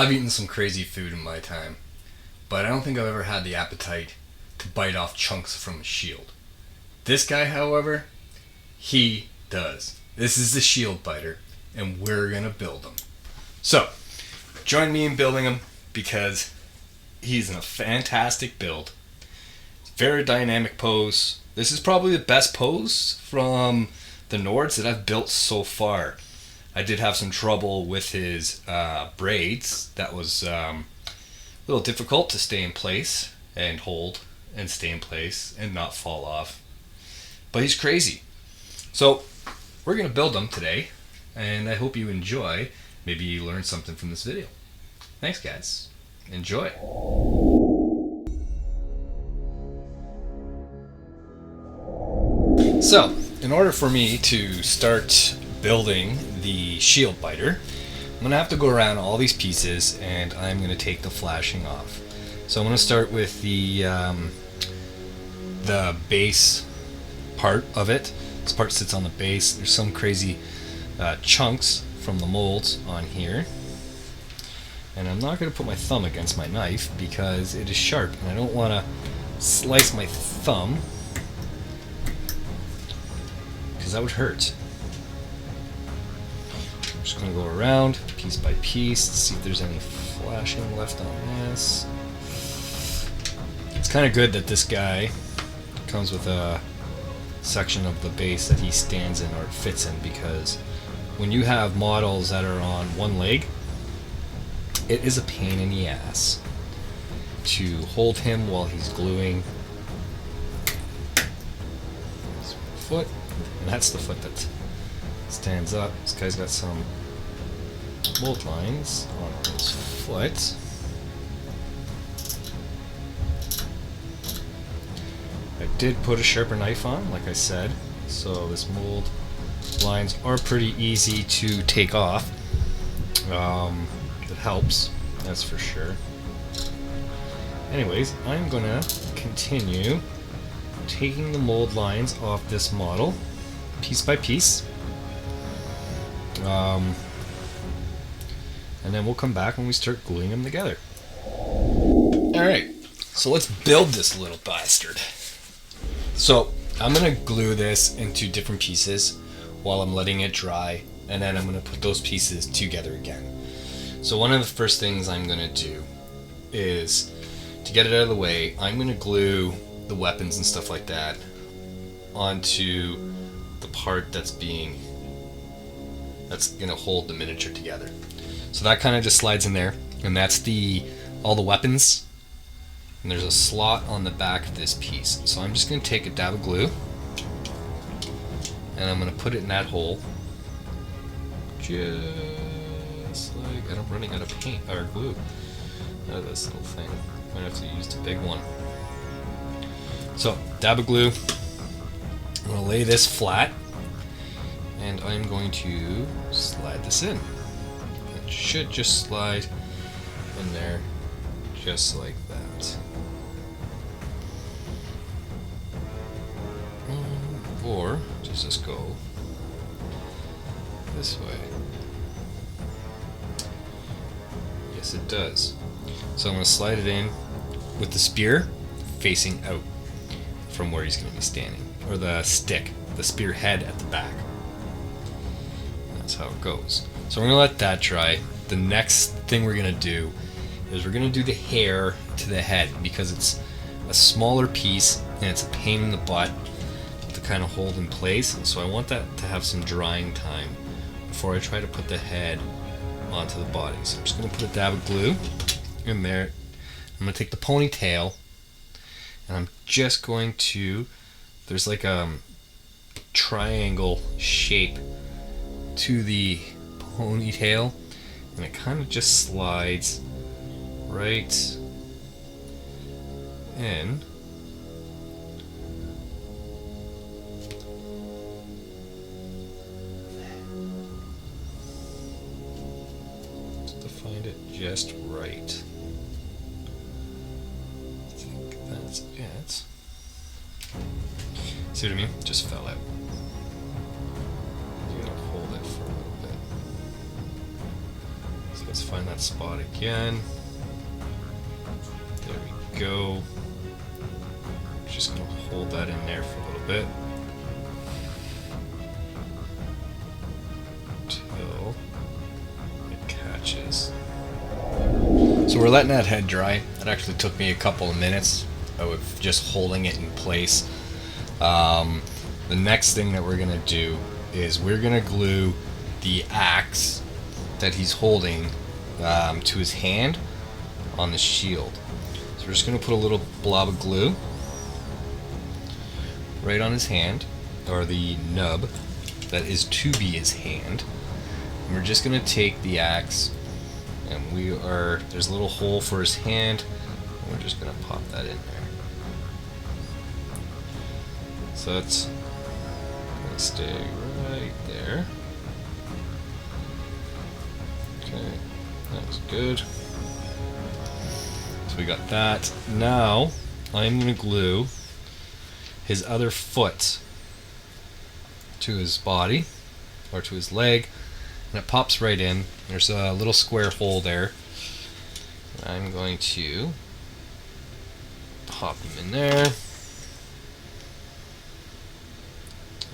I've eaten some crazy food in my time, but I don't think I've ever had the appetite to bite off chunks from a shield. This guy, however, he does. This is the shield biter, and we're gonna build him. So, join me in building him because he's in a fantastic build. Very dynamic pose. This is probably the best pose from the Nords that I've built so far. I did have some trouble with his braids. That was a little difficult to stay in place and hold and stay in place and not fall off. But he's crazy. So we're going to build him today, and I hope you enjoy. Maybe you learned something from this video. Thanks, guys. Enjoy. So, in order for me to start building the shield biter, I'm going to have to go around all these pieces, and I'm going to take the flashing off. So I'm going to start with the base part of it. This part sits on the base. There's some crazy chunks from the molds on here. And I'm not going to put my thumb against my knife because it is sharp, and I don't want to slice my thumb because that would hurt. I'm just going to go around piece by piece to see if there's any flashing left on this. It's kind of good that this guy comes with a section of the base that he stands in or fits in, because when you have models that are on one leg, it is a pain in the ass to hold him while he's gluing his foot. And that's the foot that stands up. This guy's got some mold lines on his foot. I did put a sharper knife on, like I said, so this mold lines are pretty easy to take off. It helps, that's for sure. Anyways, I'm gonna continue taking the mold lines off this model piece by piece, and then we'll come back when we start gluing them together. Alright, so let's build this little bastard. So I'm gonna glue this into different pieces while I'm letting it dry, and then I'm gonna put those pieces together again. So one of the first things I'm gonna do is, to get it out of the way, I'm gonna glue the weapons and stuff like that onto the part that's gonna hold the miniature together. So that kind of just slides in there, and that's all the weapons. And there's a slot on the back of this piece. So I'm just gonna take a dab of glue, and I'm gonna put it in that hole, just like, and I'm running out of paint or glue out of this little thing. Might have to use the big one. So, dab of glue. I'm going to lay this flat, and I'm going to slide this in. It should just slide in there, just like that. Or does this go this way? Yes, it does. So I'm going to slide it in with the spear facing out from where he's going to be standing, or the stick, the spear head at the back. That's how it goes. So we're going to let that dry. The next thing we're going to do is we're going to do the hair to the head, because it's a smaller piece and it's a pain in the butt to kind of hold in place. And so I want that to have some drying time before I try to put the head onto the body. So I'm just going to put a dab of glue in there. I'm going to take the ponytail, and I'm just going to, there's like a triangle shape to the ponytail, and it kind of just slides right in. Just to find it just right. I think that's it. See what I mean? Just fell out. You gotta hold it for a little bit. So Let's find that spot again. There we go. Just gonna hold that in there for a little bit until it catches. So we're letting that head dry. It actually took me a couple of minutes of just holding it in place. The next thing that we're gonna do is we're gonna glue the axe that he's holding to his hand on the shield. So we're just gonna put a little blob of glue right on his hand, or the nub that is to be his hand. And we're just gonna take the axe, and there's a little hole for his hand, and we're just gonna pop that in there. So it's gonna stay right there. Okay, that's good. So we got that. Now I'm gonna glue his other foot to his body, or to his leg, and it pops right in. There's a little square hole there. I'm going to pop him in there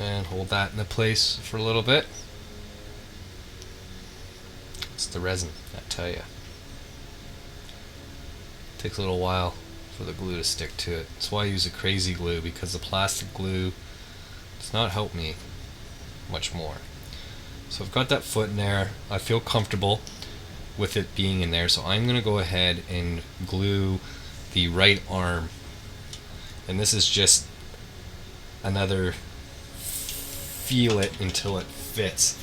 and hold that into place for a little bit. It's the resin, I tell you. Takes a little while for the glue to stick to it. That's why I use a crazy glue, because the plastic glue does not help me much more. So I've got that foot in there. I feel comfortable with it being in there, so I'm going to go ahead and glue the right arm. And this is just another feel it until it fits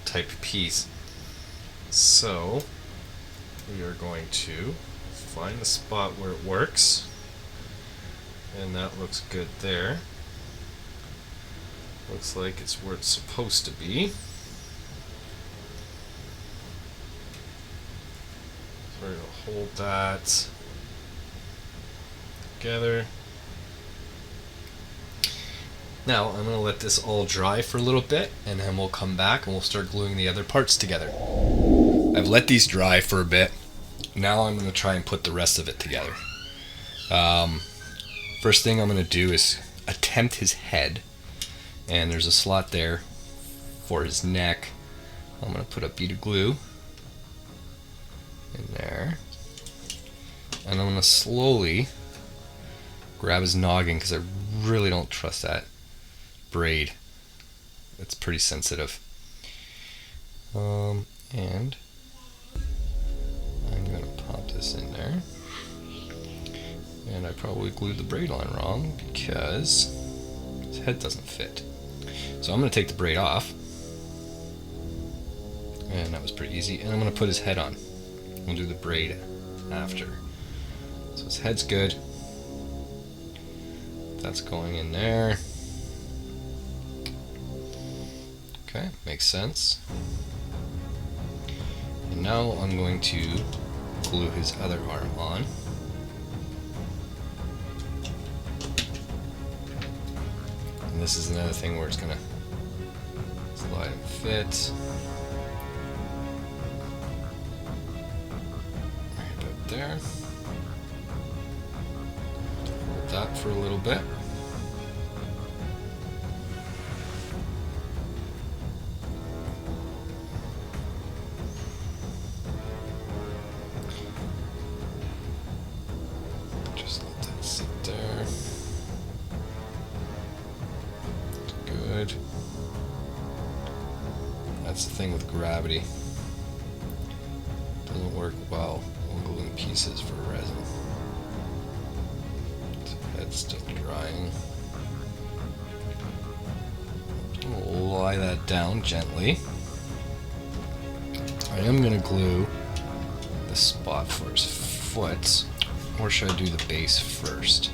type piece. So we are going to find the spot where it works, and that looks good there. Looks like it's where it's supposed to be. So we're going to hold that together. Now I'm going to let this all dry for a little bit, and then we'll come back and we'll start gluing the other parts together. I've let these dry for a bit. Now I'm going to try and put the rest of it together. First thing I'm going to do is attempt his head, and there's a slot there for his neck. I'm going to put a bead of glue in there, and I'm going to slowly grab his noggin, because I really don't trust that braid. It's pretty sensitive. And I'm going to pop this in there. And I probably glued the braid on wrong because his head doesn't fit. So I'm going to take the braid off. And that was pretty easy. And I'm going to put his head on. We'll do the braid after. So his head's good. That's going in there. Okay, makes sense. And now I'm going to glue his other arm on. And this is another thing where it's going to slide and fit. Right about there. Hold that for a little bit. Just let that sit there. Good. That's the thing with gravity. Doesn't work well when gluing pieces for resin. Head's still drying. We'll lie that down gently. I am going to glue the spot for his foot, or should I do the base first?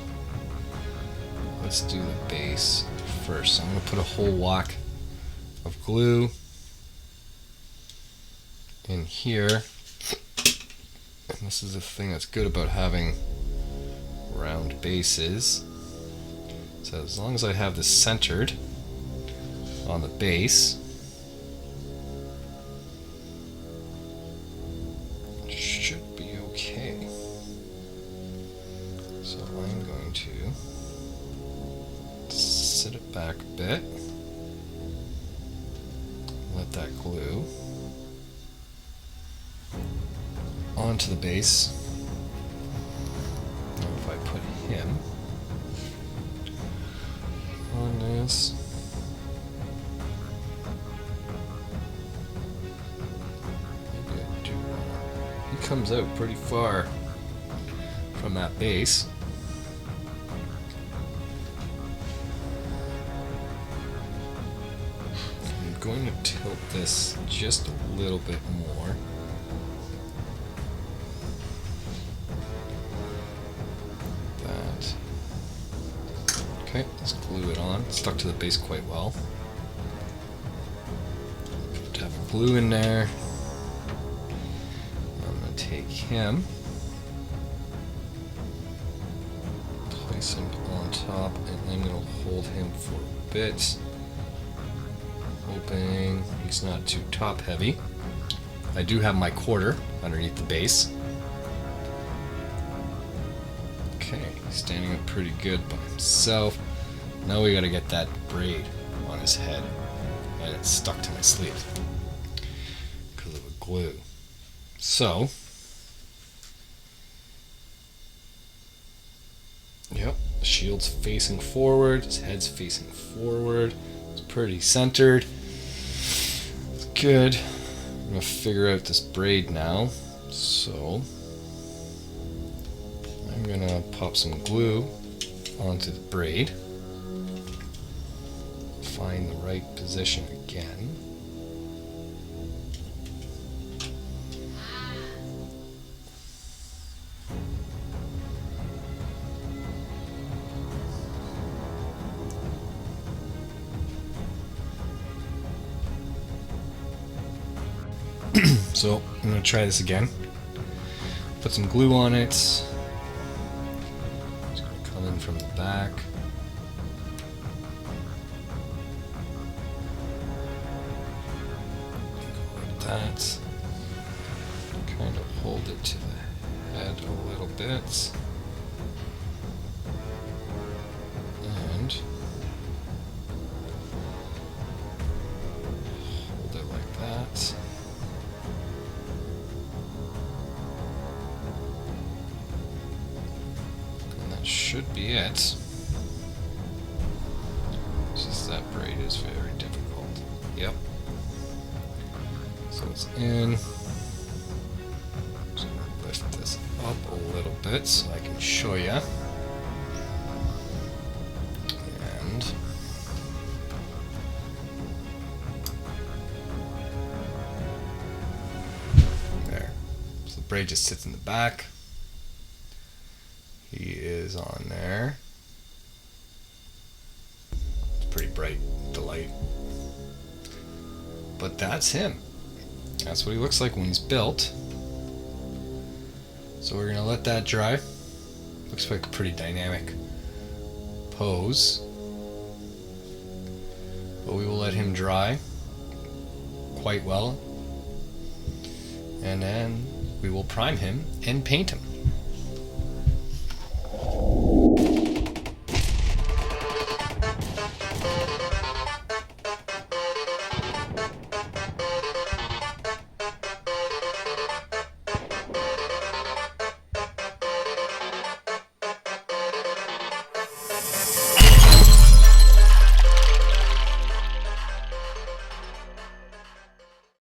Let's do the base first. So I'm going to put a whole whack of glue in here. And this is the thing that's good about having round bases. So as long as I have this centered on the base, set it back a bit. Let that glue onto the base. Now if I put him on this, maybe I do. He comes out pretty far from that base. I'm going to tilt this just a little bit more. That. Okay, let's glue it on. It's stuck to the base quite well. Have glue in there. I'm going to take him, place him on top, and I'm going to hold him for a bit. Hoping he's not too top heavy. I do have my quarter underneath the base. Okay, standing up pretty good by himself. Now we gotta get that braid on his head. And it's stuck to my sleeve because of the glue. So, yep, the shield's facing forward, his head's facing forward. It's pretty centered. It's good. I'm gonna figure out this braid now. So I'm gonna pop some glue onto the braid. Find the right position again. So I'm going to try this again. Put some glue on it. It's going to come in from the back. Go like that. Kind of hold it to the head a little bit. And hold it like that. Should be it. It's just that braid is very difficult. Yep. So it's in. I'm just going to lift this up a little bit so I can show you. And there. So the braid just sits in the back. He is on there. It's pretty bright, the light. But that's him. That's what he looks like when he's built. So we're gonna let that dry. Looks like a pretty dynamic pose. But we will let him dry quite well. And then we will prime him and paint him.